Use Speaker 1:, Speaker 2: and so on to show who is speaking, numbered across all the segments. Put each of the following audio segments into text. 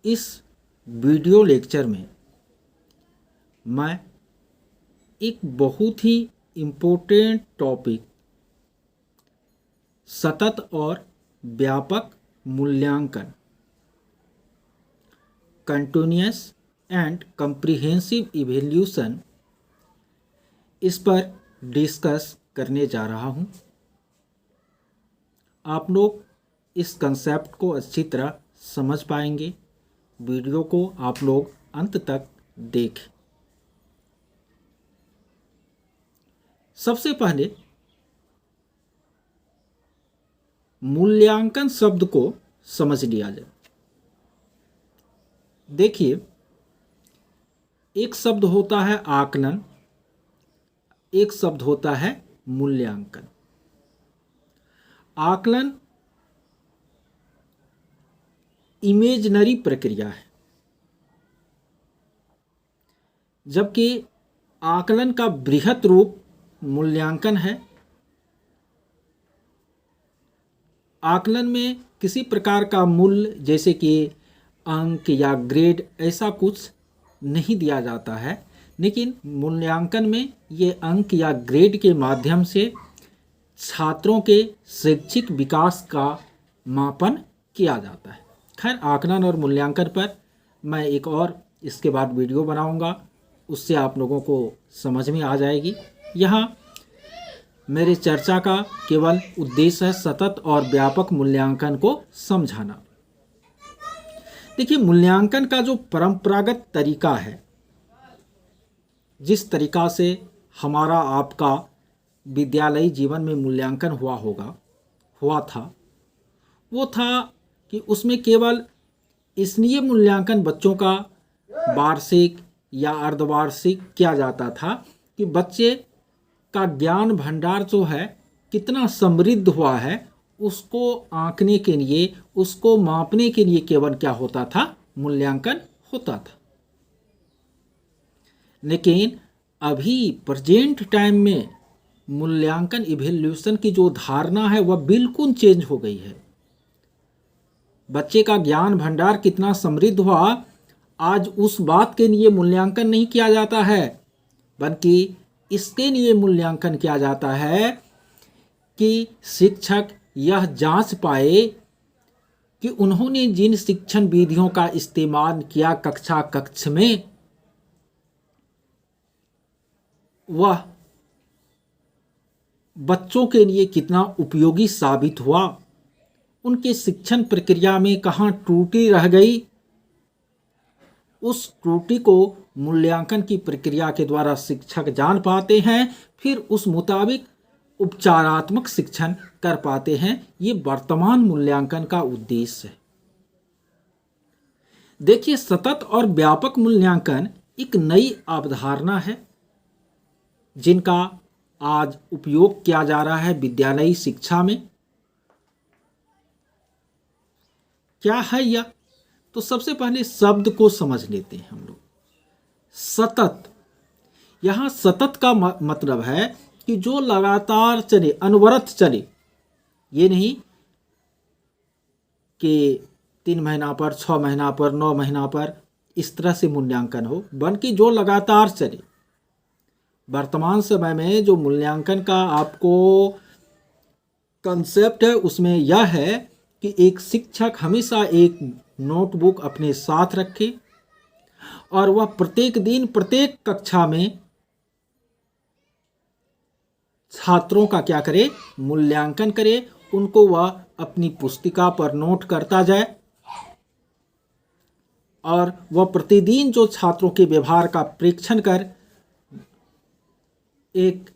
Speaker 1: इस video lecture में मैं एक बहुत ही इम्पोर्टेंट टॉपिक सतत और व्यापक मूल्यांकन कंटिन्यूअस एंड कम्प्रिहेंसिव इवैल्यूएशन इस पर डिस्कस करने जा रहा हूँ। आप लोग इस कंसेप्ट को अच्छी तरह समझ पाएंगे। वीडियो को आप लोग अंत तक देखें। सबसे पहले मूल्यांकन शब्द को समझ लिया जाए। देखिए, एक शब्द होता है आकलन, एक शब्द होता है मूल्यांकन। आकलन इमेजिनरी प्रक्रिया है, जबकि आकलन का बृहत रूप मूल्यांकन है। आकलन में किसी प्रकार का मूल्य जैसे कि अंक या ग्रेड ऐसा कुछ नहीं दिया जाता है, लेकिन मूल्यांकन में ये अंक या ग्रेड के माध्यम से छात्रों के शैक्षिक विकास का मापन किया जाता है। खैर, आकलन और मूल्यांकन पर मैं एक और इसके बाद वीडियो बनाऊंगा, उससे आप लोगों को समझ में आ जाएगी। यहाँ मेरे चर्चा का केवल उद्देश्य है सतत और व्यापक मूल्यांकन को समझाना। देखिए, मूल्यांकन का जो परंपरागत तरीका है, जिस तरीका से हमारा आपका विद्यालयी जीवन में मूल्यांकन हुआ था, वो था कि उसमें केवल इसलिए मूल्यांकन बच्चों का वार्षिक या अर्धवार्षिक किया जाता था कि बच्चे का ज्ञान भंडार जो है कितना समृद्ध हुआ है, उसको आंकने के लिए, उसको मापने के लिए केवल क्या होता था, मूल्यांकन होता था। लेकिन अभी प्रेजेंट टाइम में मूल्यांकन इवैल्यूएशन की जो धारणा है वह बिल्कुल चेंज हो गई है। बच्चे का ज्ञान भंडार कितना समृद्ध हुआ, आज उस बात के लिए मूल्यांकन नहीं किया जाता है, बल्कि इसके लिए मूल्यांकन किया जाता है कि शिक्षक यह जांच पाए कि उन्होंने जिन शिक्षण विधियों का इस्तेमाल किया कक्ष में, वह बच्चों के लिए कितना उपयोगी साबित हुआ, उनके शिक्षण प्रक्रिया में कहाँ त्रुटि रह गई। उस त्रुटि को मूल्यांकन की प्रक्रिया के द्वारा शिक्षक जान पाते हैं, फिर उस मुताबिक उपचारात्मक शिक्षण कर पाते हैं। ये वर्तमान मूल्यांकन का उद्देश्य है। देखिए, सतत और व्यापक मूल्यांकन एक नई अवधारणा है जिनका आज उपयोग किया जा रहा है विद्यालयी शिक्षा में। क्या है यह? तो सबसे पहले शब्द को समझ लेते हैं हम लोग। सतत, यहाँ सतत का मतलब है कि जो लगातार चले, अनवरत चले। ये नहीं कि 3 महीना पर, 6 महीना पर, 9 महीना पर इस तरह से मूल्यांकन हो, बल्कि जो लगातार चले। वर्तमान समय में जो मूल्यांकन का आपको कंसेप्ट है, उसमें यह है कि एक शिक्षक हमेशा एक नोटबुक अपने साथ रखे और वह प्रत्येक दिन प्रत्येक कक्षा में छात्रों का क्या करे, मूल्यांकन करे। उनको वह अपनी पुस्तिका पर नोट करता जाए और वह प्रतिदिन जो छात्रों के व्यवहार का परीक्षण कर एक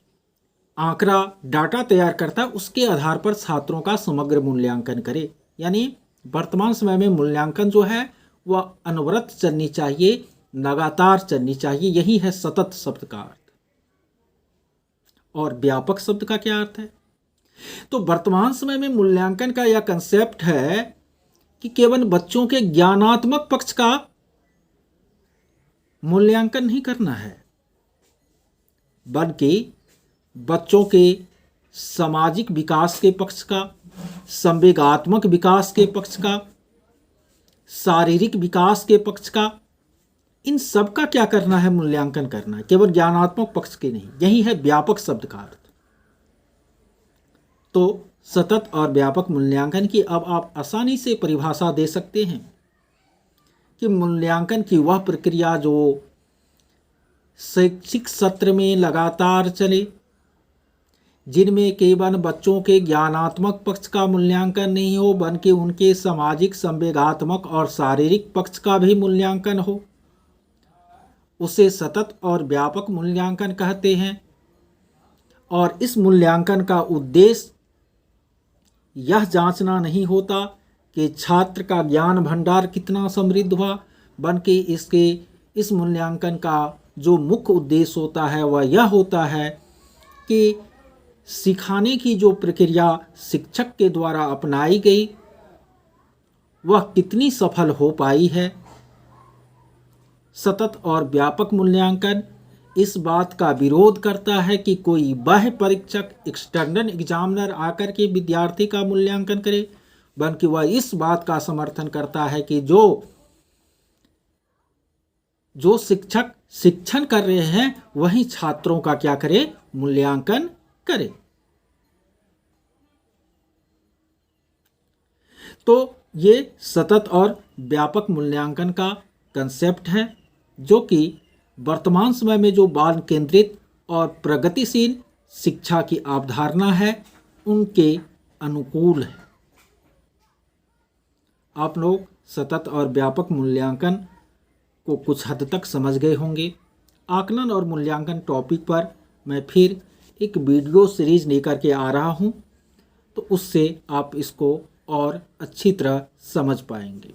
Speaker 1: आंकड़ा, डाटा तैयार करता है, उसके आधार पर छात्रों का समग्र मूल्यांकन करे। यानी वर्तमान समय में मूल्यांकन जो है वह अनवरत चलनी चाहिए, लगातार चलनी चाहिए। यही है सतत शब्द का अर्थ। और व्यापक शब्द का क्या अर्थ है? तो वर्तमान समय में मूल्यांकन का यह कंसेप्ट है कि केवल बच्चों के ज्ञानात्मक पक्ष का मूल्यांकन नहीं करना है, बल्कि बच्चों के सामाजिक विकास के पक्ष का, संवेगात्मक विकास के पक्ष का, शारीरिक विकास के पक्ष का, इन सब का क्या करना है? मूल्यांकन करना है, केवल ज्ञानात्मक पक्ष के नहीं। यही है व्यापक शब्द का अर्थ। तो सतत और व्यापक मूल्यांकन की अब आप आसानी से परिभाषा दे सकते हैं कि मूल्यांकन की वह प्रक्रिया जो शैक्षिक सत्र में लगातार चले, जिनमें केवल बच्चों के ज्ञानात्मक पक्ष का मूल्यांकन नहीं हो, बल्कि उनके सामाजिक, संवेगात्मक और शारीरिक पक्ष का भी मूल्यांकन हो, उसे सतत और व्यापक मूल्यांकन कहते हैं। और इस मूल्यांकन का उद्देश्य यह जांचना नहीं होता कि छात्र का ज्ञान भंडार कितना समृद्ध हुआ, बल्कि इस मूल्यांकन का जो मुख्य उद्देश्य होता है वह यह होता है कि सिखाने की जो प्रक्रिया शिक्षक के द्वारा अपनाई गई वह कितनी सफल हो पाई है। सतत और व्यापक मूल्यांकन इस बात का विरोध करता है कि कोई बाह्य परीक्षक, एक्सटर्नल एग्जामिनर आकर के विद्यार्थी का मूल्यांकन करे, बल्कि वह इस बात का समर्थन करता है कि जो शिक्षक शिक्षण कर रहे हैं वही छात्रों का क्या करे? मूल्यांकन करे। तो ये सतत और व्यापक मूल्यांकन का कंसेप्ट है, जो कि वर्तमान समय में जो बाल केंद्रित और प्रगतिशील शिक्षा की अवधारणा है उनके अनुकूल है। आप लोग सतत और व्यापक मूल्यांकन को कुछ हद तक समझ गए होंगे। आकलन और मूल्यांकन टॉपिक पर मैं फिर एक वीडियो सीरीज लेकर के आ रहा हूँ, तो उससे आप इसको और अच्छी तरह समझ पाएंगे।